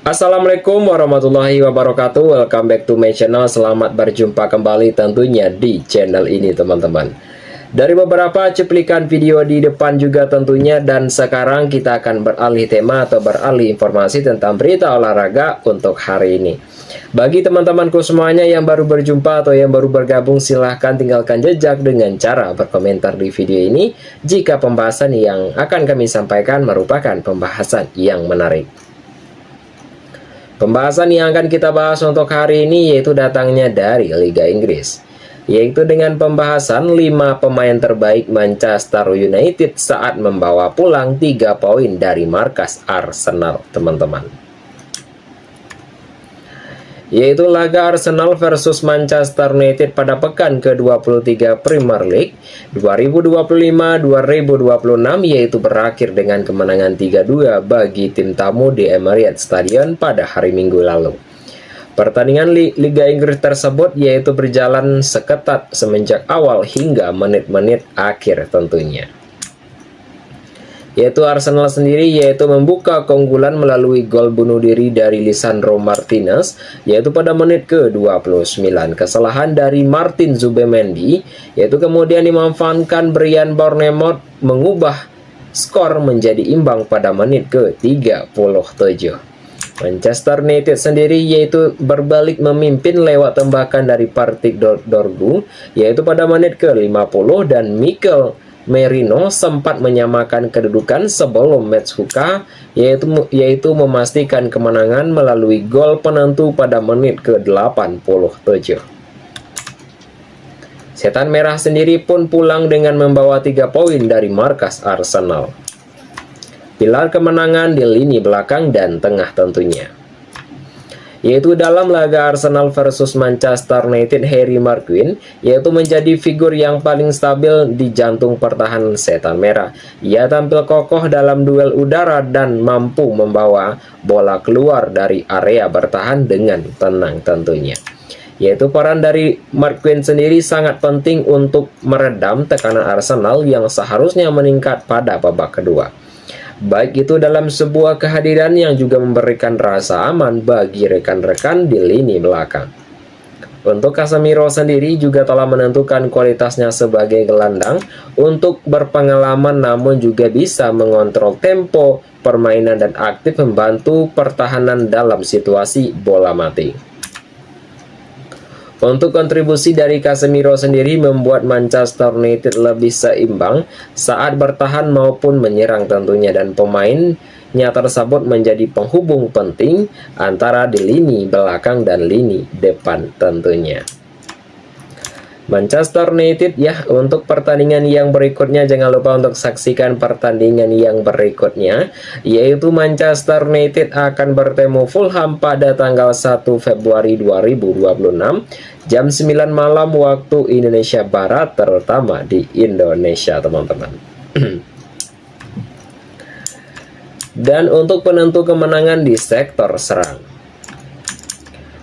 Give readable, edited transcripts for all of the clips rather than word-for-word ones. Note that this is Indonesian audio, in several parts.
Assalamualaikum warahmatullahi wabarakatuh. Welcome back to my channel. Selamat berjumpa kembali tentunya di channel ini teman-teman. Dari beberapa cuplikan video di depan juga tentunya, dan sekarang kita akan beralih tema atau beralih informasi tentang berita olahraga untuk hari ini. Bagi teman-temanku semuanya yang baru berjumpa atau yang baru bergabung, silahkan tinggalkan jejak dengan cara berkomentar di video ini jika pembahasan yang akan kami sampaikan merupakan pembahasan yang menarik. Pembahasan yang akan kita bahas untuk hari ini yaitu datangnya dari Liga Inggris, yaitu dengan pembahasan 5 pemain terbaik Manchester United saat membawa pulang 3 poin dari markas Arsenal teman-teman. Yaitu laga Arsenal versus Manchester United pada pekan ke-23 Premier League 2025-2026, yaitu berakhir dengan kemenangan 3-2 bagi tim tamu di Emirates Stadium pada hari Minggu lalu. Pertandingan Liga Inggris tersebut yaitu berjalan seketat semenjak awal hingga menit-menit akhir tentunya. Yaitu Arsenal sendiri yaitu membuka keunggulan melalui gol bunuh diri dari Lisandro Martinez yaitu pada menit ke-29. Kesalahan dari Martin Zubimendi yaitu kemudian dimanfaatkan Bryan Bournemouth mengubah skor menjadi imbang pada menit ke-37. Manchester United sendiri yaitu berbalik memimpin lewat tembakan dari Patrick Dorgu yaitu pada menit ke-50, dan Mikel Merino sempat menyamakan kedudukan sebelum Mats Huka yaitu memastikan kemenangan melalui gol penentu pada menit ke-87. Setan Merah sendiri pun pulang dengan membawa 3 poin dari markas Arsenal. Pilar kemenangan di lini belakang dan tengah tentunya. Yaitu dalam laga Arsenal versus Manchester United, Harry Maguire yaitu menjadi figur yang paling stabil di jantung pertahanan Setan Merah. Ia tampil kokoh dalam duel udara dan mampu membawa bola keluar dari area bertahan dengan tenang tentunya. Yaitu peran dari Maguire sendiri sangat penting untuk meredam tekanan Arsenal yang seharusnya meningkat pada babak kedua. Baik itu dalam sebuah kehadiran yang juga memberikan rasa aman bagi rekan-rekan di lini belakang. Untuk Casemiro sendiri juga telah menentukan kualitasnya sebagai gelandang untuk berpengalaman, namun juga bisa mengontrol tempo permainan dan aktif membantu pertahanan dalam situasi bola mati. Untuk kontribusi dari Casemiro sendiri membuat Manchester United lebih seimbang saat bertahan maupun menyerang tentunya, dan pemainnya tersebut menjadi penghubung penting antara di lini belakang dan lini depan tentunya. Manchester United ya, untuk pertandingan yang berikutnya jangan lupa untuk saksikan pertandingan yang berikutnya, yaitu Manchester United akan bertemu Fulham pada tanggal 1 Februari 2026 jam 9 malam waktu Indonesia Barat, terutama di Indonesia teman-teman. Dan untuk penentu kemenangan di sektor serang,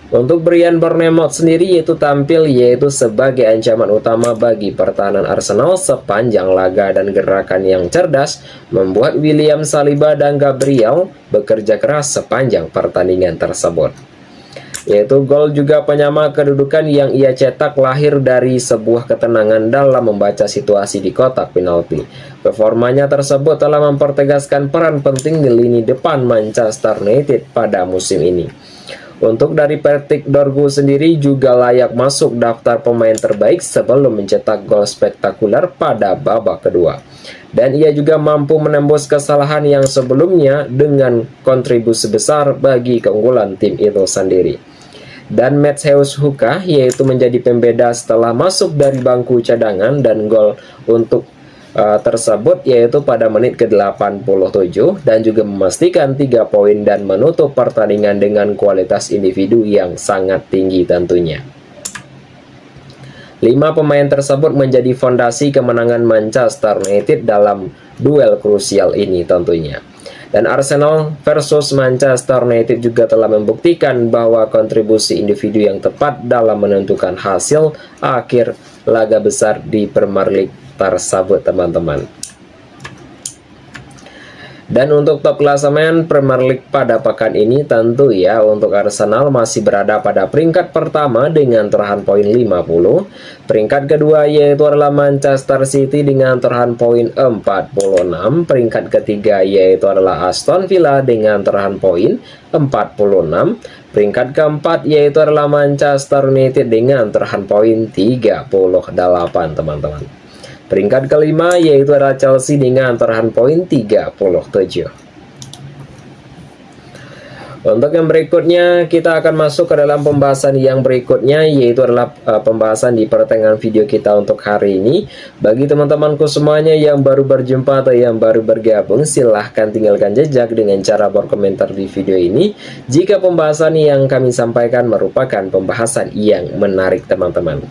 untuk Bryan Bournemouth sendiri yaitu tampil yaitu sebagai ancaman utama bagi pertahanan Arsenal sepanjang laga, dan gerakan yang cerdas membuat William Saliba dan Gabriel bekerja keras sepanjang pertandingan tersebut. Yaitu gol juga penyama kedudukan yang ia cetak lahir dari sebuah ketenangan dalam membaca situasi di kotak penalti. Performanya tersebut telah mempertegaskan peran penting di lini depan Manchester United pada musim ini. Untuk dari Patrick Dorgu sendiri juga layak masuk daftar pemain terbaik sebelum mencetak gol spektakuler pada babak kedua. Dan ia juga mampu menembus kesalahan yang sebelumnya dengan kontribusi besar bagi keunggulan tim itu sendiri. Dan Mats Huka yaitu menjadi pembeda setelah masuk dari bangku cadangan, dan gol untuk tersebut yaitu pada menit ke-87, dan juga memastikan 3 poin dan menutup pertandingan dengan kualitas individu yang sangat tinggi tentunya. 5 pemain tersebut menjadi fondasi kemenangan Manchester United dalam duel krusial ini tentunya. Dan Arsenal versus Manchester United juga telah membuktikan bahwa kontribusi individu yang tepat dalam menentukan hasil akhir laga besar di Premier League tersebut teman-teman. Dan untuk top klasemen Premier League pada pekan ini tentu ya untuk Arsenal masih berada pada peringkat pertama dengan torehan poin 50. Peringkat kedua yaitu adalah Manchester City dengan torehan poin 46. Peringkat ketiga yaitu adalah Aston Villa dengan torehan poin 46. Peringkat keempat yaitu adalah Manchester United dengan torehan poin 38 teman-teman. Peringkat kelima yaitu adalah Chelsea dengan torehan poin 37. Untuk yang berikutnya kita akan masuk ke dalam pembahasan yang berikutnya, yaitu adalah pembahasan di pertengahan video kita untuk hari ini. Bagi teman-temanku semuanya yang baru berjumpa atau yang baru bergabung, silahkan tinggalkan jejak dengan cara berkomentar di video ini jika pembahasan yang kami sampaikan merupakan pembahasan yang menarik teman-teman.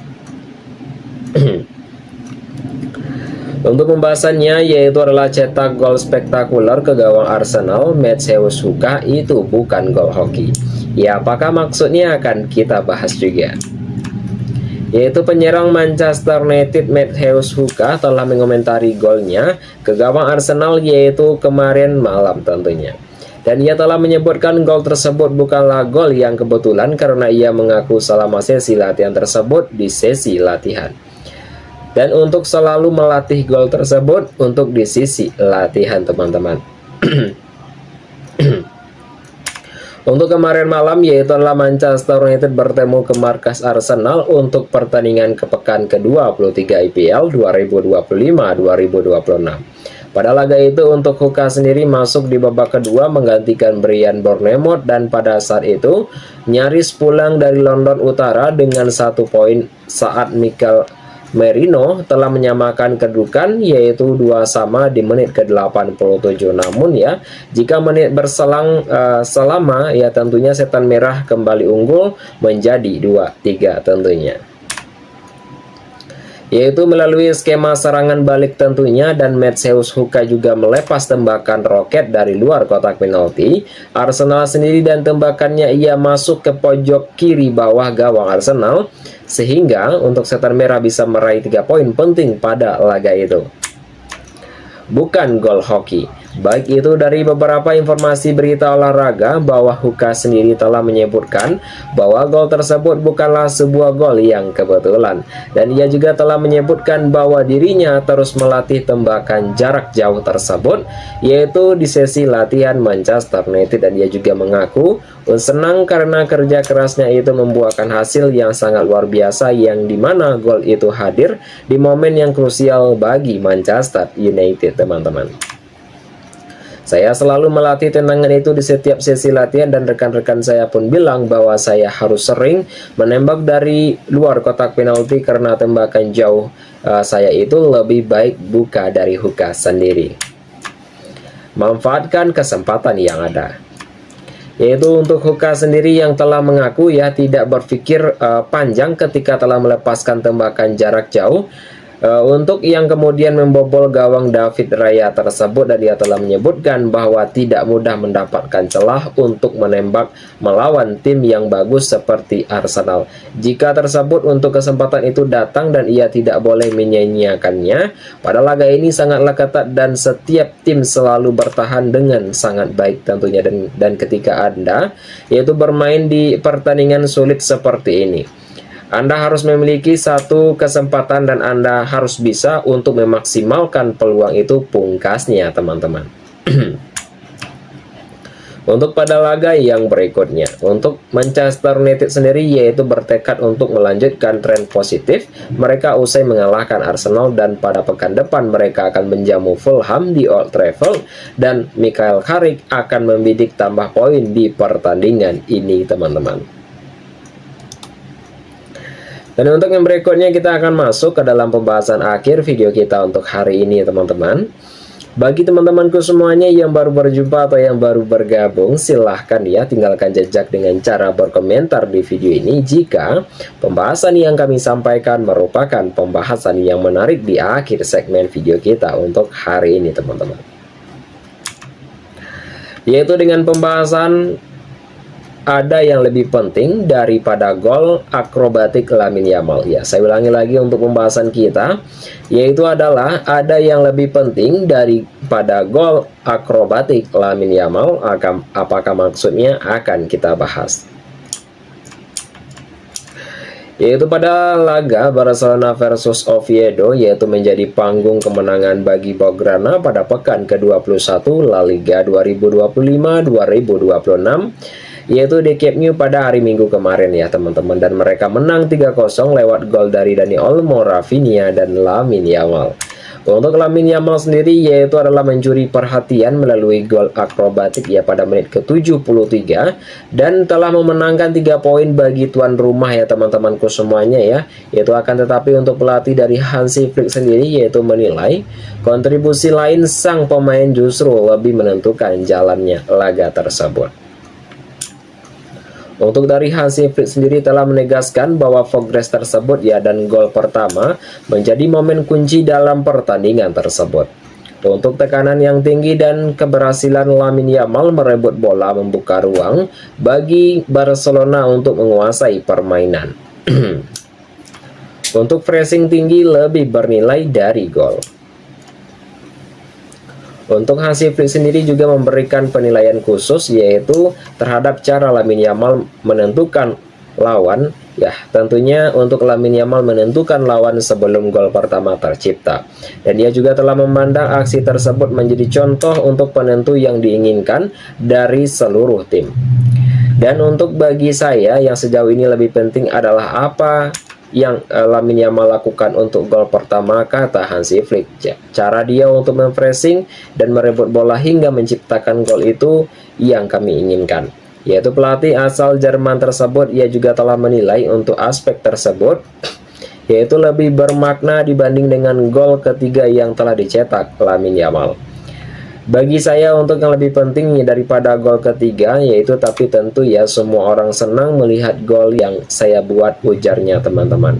Untuk pembahasannya yaitu adalah cetak gol spektakuler ke gawang Arsenal, Mattheus Huka itu bukan gol hoki. Ya, apakah maksudnya akan kita bahas juga. Yaitu penyerang Manchester United Mattheus Huka telah mengomentari golnya ke gawang Arsenal yaitu kemarin malam tentunya. Dan ia telah menyebutkan gol tersebut bukanlah gol yang kebetulan karena ia mengaku selama sesi latihan tersebut di sesi latihan. Dan untuk selalu melatih gol tersebut untuk di sisi latihan teman-teman. Untuk kemarin malam yaitu adalah Manchester United bertemu ke markas Arsenal untuk pertandingan ke pekan ke-23 IPL 2025-2026. Pada laga itu untuk Huka sendiri masuk di babak kedua menggantikan Bryan Bournemouth dan pada saat itu nyaris pulang dari London Utara dengan 1 poin saat Mikel Merino telah menyamakan kedudukan yaitu 2-2 di menit ke-87. Namun ya, jika menit berselang selama ya tentunya Setan Merah kembali unggul menjadi 2-3 tentunya. Yaitu melalui skema serangan balik tentunya, dan Mattheus Huka juga melepas tembakan roket dari luar kotak penalti Arsenal sendiri dan tembakannya ia masuk ke pojok kiri bawah gawang Arsenal sehingga untuk Setan Merah bisa meraih 3 poin penting pada laga itu. Bukan gol hoki. Baik itu dari beberapa informasi berita olahraga bahwa Huka sendiri telah menyebutkan bahwa gol tersebut bukanlah sebuah gol yang kebetulan. Dan ia juga telah menyebutkan bahwa dirinya terus melatih tembakan jarak jauh tersebut yaitu di sesi latihan Manchester United, dan ia juga mengaku senang karena kerja kerasnya itu membuahkan hasil yang sangat luar biasa yang dimana gol itu hadir di momen yang krusial bagi Manchester United teman-teman. Saya selalu melatih tendangan itu di setiap sesi latihan dan rekan-rekan saya pun bilang bahwa saya harus sering menembak dari luar kotak penalti karena tembakan jauh saya itu lebih baik, buka dari Huka sendiri. Manfaatkan kesempatan yang ada. Yaitu untuk Huka sendiri yang telah mengaku ya tidak berpikir panjang ketika telah melepaskan tembakan jarak jauh untuk yang kemudian membobol gawang David Raya tersebut, dan dia telah menyebutkan bahwa tidak mudah mendapatkan celah untuk menembak melawan tim yang bagus seperti Arsenal. Jika tersebut untuk kesempatan itu datang dan ia tidak boleh menyia-nyiakannya. Pada laga ini sangatlah ketat dan setiap tim selalu bertahan dengan sangat baik tentunya, dan ketika Anda yaitu bermain di pertandingan sulit seperti ini, Anda harus memiliki satu kesempatan dan Anda harus bisa untuk memaksimalkan peluang itu, pungkasnya teman-teman. Untuk pada laga yang berikutnya, untuk Manchester United sendiri yaitu bertekad untuk melanjutkan tren positif mereka usai mengalahkan Arsenal, dan pada pekan depan mereka akan menjamu Fulham di Old Trafford dan Michael Carrick akan membidik tambah poin di pertandingan ini teman-teman. Dan untuk yang berikutnya kita akan masuk ke dalam pembahasan akhir video kita untuk hari ini teman-teman. Bagi teman-temanku semuanya yang baru berjumpa atau yang baru bergabung, silahkan ya tinggalkan jejak dengan cara berkomentar di video ini jika pembahasan yang kami sampaikan merupakan pembahasan yang menarik di akhir segmen video kita untuk hari ini teman-teman. Yaitu dengan pembahasan ada yang lebih penting daripada gol akrobatik Lamine Yamal. Ya, saya ulangi lagi untuk pembahasan kita, yaitu adalah ada yang lebih penting daripada gol akrobatik Lamine Yamal. Apakah maksudnya akan kita bahas. Yaitu pada laga Barcelona versus Oviedo, yaitu menjadi panggung kemenangan bagi Blaugrana pada pekan ke-21 La Liga 2025-2026, yaitu di Camp Nou pada hari Minggu kemarin ya teman-teman, dan mereka menang 3-0 lewat gol dari Dani Olmo, Rafinha, dan Lamine Yamal. Untuk Lamine Yamal sendiri yaitu adalah mencuri perhatian melalui gol akrobatik ya pada menit ke-73 dan telah memenangkan 3 poin bagi tuan rumah ya teman-temanku semuanya ya. Yaitu akan tetapi untuk pelatih dari Hansi Flick sendiri yaitu menilai kontribusi lain sang pemain justru lebih menentukan jalannya laga tersebut. Untuk dari Hansi Flick sendiri telah menegaskan bahwa progres tersebut ya dan gol pertama menjadi momen kunci dalam pertandingan tersebut. Untuk tekanan yang tinggi dan keberhasilan Lamine Yamal merebut bola membuka ruang bagi Barcelona untuk menguasai permainan. Untuk pressing tinggi lebih bernilai dari gol. Untuk Hansi Flick sendiri juga memberikan penilaian khusus yaitu terhadap cara Lamine Yamal menentukan lawan ya, tentunya untuk Lamine Yamal menentukan lawan sebelum gol pertama tercipta, dan dia juga telah memandang aksi tersebut menjadi contoh untuk penentu yang diinginkan dari seluruh tim. Dan untuk bagi saya yang sejauh ini lebih penting adalah apa yang Lamine Yamal lakukan untuk gol pertama, kata Hansi Flick. Cara dia untuk mempressing dan merebut bola hingga menciptakan gol itu yang kami inginkan. Yaitu pelatih asal Jerman tersebut, ia juga telah menilai untuk aspek tersebut yaitu lebih bermakna dibanding dengan gol ketiga yang telah dicetak Lamine Yamal. Bagi saya untuk yang lebih penting daripada gol ketiga yaitu, tapi tentu ya semua orang senang melihat gol yang saya buat, ujarnya teman-teman.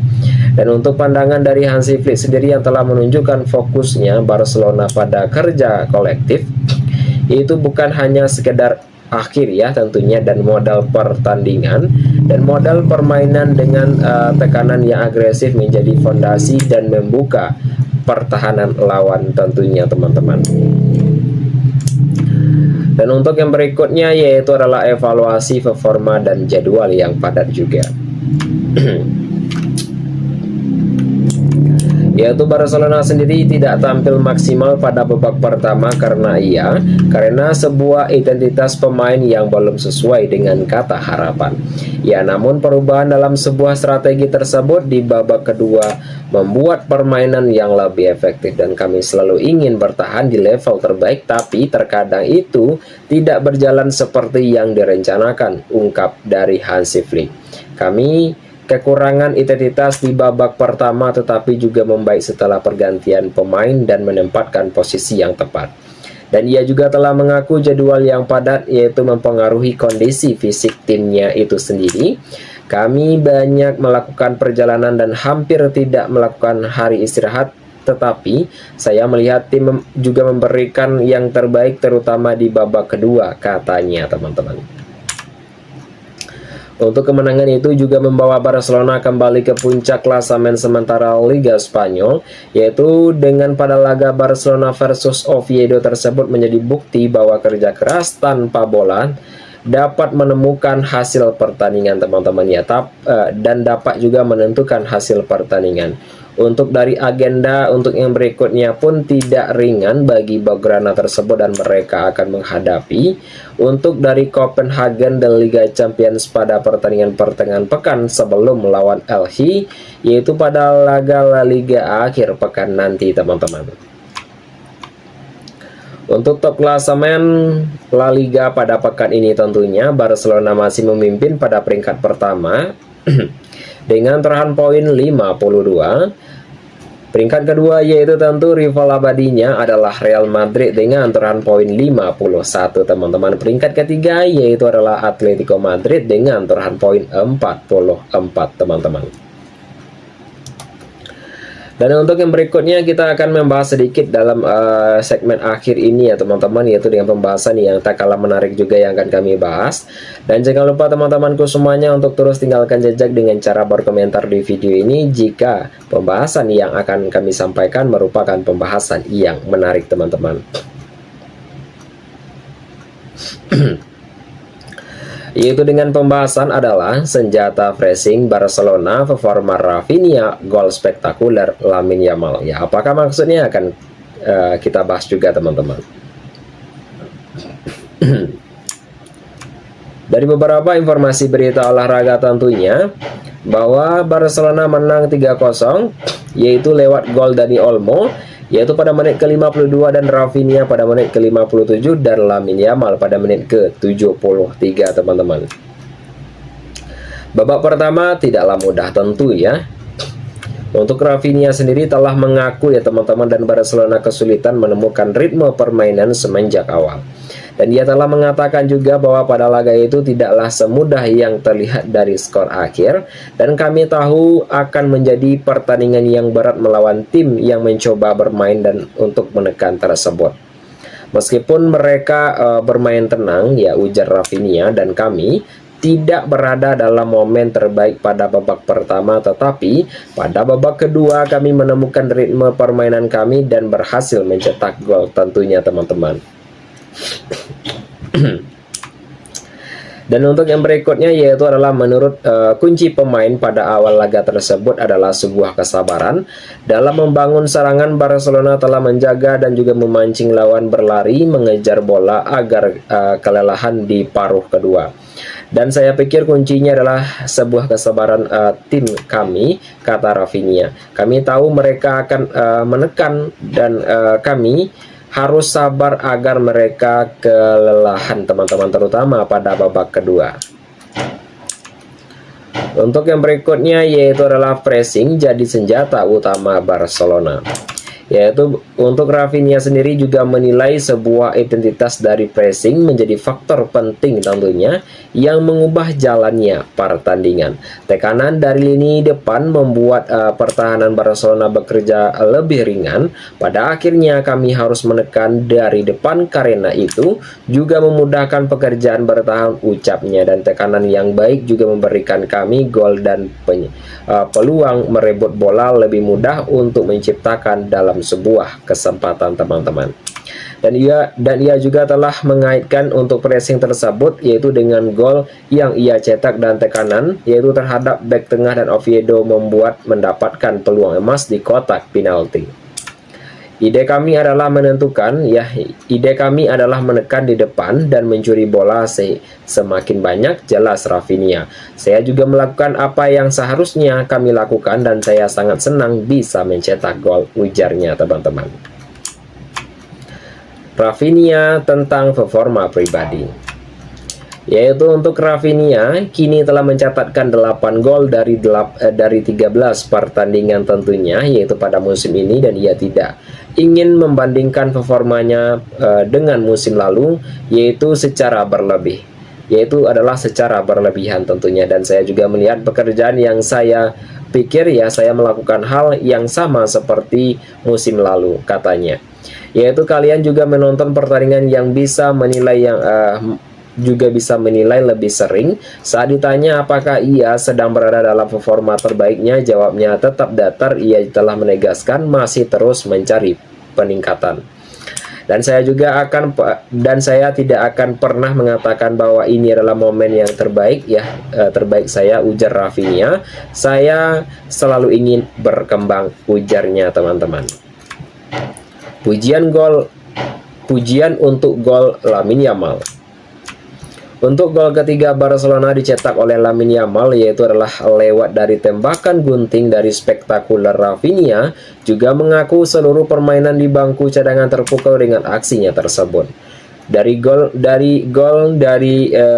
Dan untuk pandangan dari Hansi Flick sendiri yang telah menunjukkan fokusnya Barcelona pada kerja kolektif, itu bukan hanya sekedar akhir ya tentunya, dan modal pertandingan dan modal permainan dengan tekanan yang agresif menjadi fondasi dan membuka pertahanan lawan tentunya teman-teman. Dan untuk yang berikutnya yaitu adalah evaluasi performa dan jadwal yang padat juga. Yaitu Barcelona sendiri tidak tampil maksimal pada babak pertama karena sebuah identitas pemain yang belum sesuai dengan kata harapan. Ya, namun perubahan dalam sebuah strategi tersebut di babak kedua membuat permainan yang lebih efektif, dan kami selalu ingin bertahan di level terbaik, tapi terkadang itu tidak berjalan seperti yang direncanakan, ungkap dari Hansi Flick. Kami kekurangan identitas di babak pertama tetapi juga membaik setelah pergantian pemain dan menempatkan posisi yang tepat. Dan ia juga telah mengaku jadwal yang padat yaitu mempengaruhi kondisi fisik timnya itu sendiri. Kami banyak melakukan perjalanan dan hampir tidak melakukan hari istirahat, tetapi saya melihat tim juga memberikan yang terbaik terutama di babak kedua, katanya teman-teman. Untuk kemenangan itu juga membawa Barcelona kembali ke puncak klasemen sementara Liga Spanyol, yaitu dengan pada laga Barcelona versus Oviedo tersebut menjadi bukti bahwa kerja keras tanpa bola dapat menemukan hasil pertandingan teman-teman ya, dan dapat juga menentukan hasil pertandingan. Untuk dari agenda untuk yang berikutnya pun tidak ringan bagi Blaugrana tersebut, dan mereka akan menghadapi untuk dari Copenhagen dan Liga Champions pada pertandingan pertengahan pekan sebelum melawan Elche, yaitu pada laga La Liga akhir pekan nanti teman-teman. Untuk top klasemen La Liga pada pekan ini tentunya Barcelona masih memimpin pada peringkat pertama dengan torehan poin 52. Peringkat kedua yaitu tentu rival abadinya adalah Real Madrid dengan torehan poin 51 teman-teman. Peringkat ketiga yaitu adalah Atletico Madrid dengan torehan poin 44 teman-teman. Dan untuk yang berikutnya kita akan membahas sedikit dalam segmen akhir ini ya teman-teman, yaitu dengan pembahasan yang tak kalah menarik juga yang akan kami bahas. Dan jangan lupa teman-temanku semuanya untuk terus tinggalkan jejak dengan cara berkomentar di video ini jika pembahasan yang akan kami sampaikan merupakan pembahasan yang menarik teman-teman. Yaitu dengan pembahasan adalah senjata pressing Barcelona, performa Rafinha, gol spektakuler Lamine Yamal. Ya, apakah maksudnya akan kita bahas juga teman-teman. Dari beberapa informasi berita olahraga tentunya bahwa Barcelona menang 3-0 yaitu lewat gol Dani Olmo, yaitu pada menit ke-52 dan Rafinha pada menit ke-57 dan Lamine Yamal pada menit ke-73 teman-teman. Babak pertama tidaklah mudah tentu ya. Untuk Rafinha sendiri telah mengaku ya teman-teman, dan Barcelona kesulitan menemukan ritme permainan semenjak awal. Dan dia telah mengatakan juga bahwa pada laga itu tidaklah semudah yang terlihat dari skor akhir, dan kami tahu akan menjadi pertandingan yang berat melawan tim yang mencoba bermain dan untuk menekan tersebut. Meskipun mereka bermain tenang ya, ujar Rafinha, dan kami tidak berada dalam momen terbaik pada babak pertama, tetapi pada babak kedua kami menemukan ritme permainan kami dan berhasil mencetak gol tentunya teman-teman. Dan untuk yang berikutnya yaitu adalah menurut kunci pemain pada awal laga tersebut adalah sebuah kesabaran. Dalam membangun serangan, Barcelona telah menjaga dan juga memancing lawan berlari mengejar bola agar kelelahan di paruh kedua. Dan saya pikir kuncinya adalah sebuah kesabaran tim kami, kata Rafinha. Kami tahu mereka akan menekan dan kami harus sabar agar mereka kelelahan teman-teman, terutama pada babak kedua. Untuk yang berikutnya yaitu adalah pressing jadi senjata utama Barcelona. Yaitu untuk Rafinha sendiri juga menilai sebuah identitas dari pressing menjadi faktor penting tentunya yang mengubah jalannya pertandingan. Tekanan dari lini depan membuat pertahanan Barcelona bekerja lebih ringan. Pada akhirnya kami harus menekan dari depan karena itu juga memudahkan pekerjaan bertahan, ucapnya, dan tekanan yang baik juga memberikan kami gol dan peluang merebut bola lebih mudah untuk menciptakan dalam sebuah kesempatan teman-teman. Dan ia juga telah mengaitkan untuk pressing tersebut yaitu dengan gol yang ia cetak dan tekanan yaitu terhadap bek tengah dan Oviedo mendapatkan peluang emas di kotak penalti. Ide kami adalah menekan di depan dan mencuri bola semakin banyak, jelas Rafinha. Saya juga melakukan apa yang seharusnya kami lakukan dan saya sangat senang bisa mencetak gol, ujarnya teman-teman. Rafinha tentang performa pribadi. Yaitu untuk Rafinha kini telah mencatatkan 8 gol dari 13 pertandingan tentunya yaitu pada musim ini, dan ia tidak ingin membandingkan performanya dengan musim lalu yaitu secara berlebihan tentunya. Dan saya juga melihat pekerjaan yang saya pikir ya saya melakukan hal yang sama seperti musim lalu, katanya. Yaitu kalian juga menonton pertandingan yang bisa menilai lebih sering. Saat ditanya apakah ia sedang berada dalam performa terbaiknya, jawabnya tetap datar. Ia telah menegaskan masih terus mencari peningkatan. Dan saya tidak akan pernah mengatakan bahwa ini adalah momen yang terbaik terbaik saya, ujar Rafinha. Saya selalu ingin berkembang, ujarnya teman-teman. Pujian untuk gol Lamine Yamal. Untuk gol ketiga Barcelona dicetak oleh Lamine Yamal yaitu adalah lewat dari tembakan gunting dari spektakuler Rafinha, juga mengaku seluruh permainan di bangku cadangan terpukul dengan aksinya tersebut. Dari gol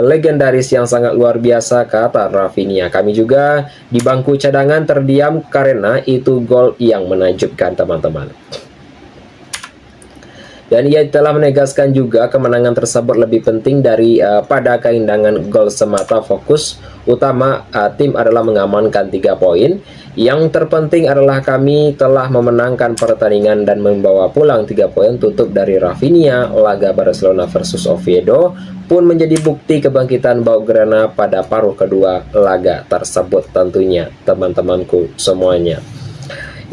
legendaris yang sangat luar biasa, kata Rafinha. Kami juga di bangku cadangan terdiam karena itu gol yang menakjubkan teman-teman. Dan ia telah menegaskan juga kemenangan tersebut lebih penting dari pada keindahan gol semata. Fokus utama tim adalah mengamankan 3 poin. Yang terpenting adalah kami telah memenangkan pertandingan dan membawa pulang 3 poin. Tutup dari Rafinha. Laga Barcelona versus Oviedo pun menjadi bukti kebangkitan Blaugrana pada paruh kedua laga tersebut tentunya, teman-temanku semuanya.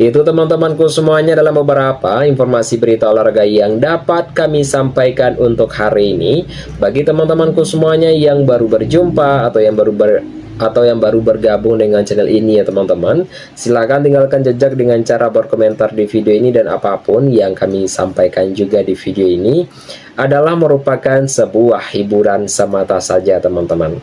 Itu teman-temanku semuanya dalam beberapa informasi berita olahraga yang dapat kami sampaikan untuk hari ini. Bagi teman-temanku semuanya yang baru berjumpa atau yang baru bergabung dengan channel ini ya teman-teman, silahkan tinggalkan jejak dengan cara berkomentar di video ini, dan apapun yang kami sampaikan juga di video ini adalah merupakan sebuah hiburan semata saja teman-teman.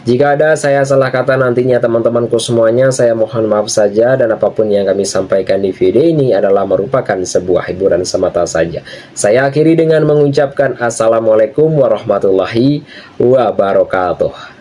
Jika ada saya salah kata nantinya teman-temanku semuanya, saya mohon maaf saja, dan apapun yang kami sampaikan di video ini adalah merupakan sebuah hiburan semata saja. Saya akhiri dengan mengucapkan Assalamualaikum warahmatullahi wabarakatuh.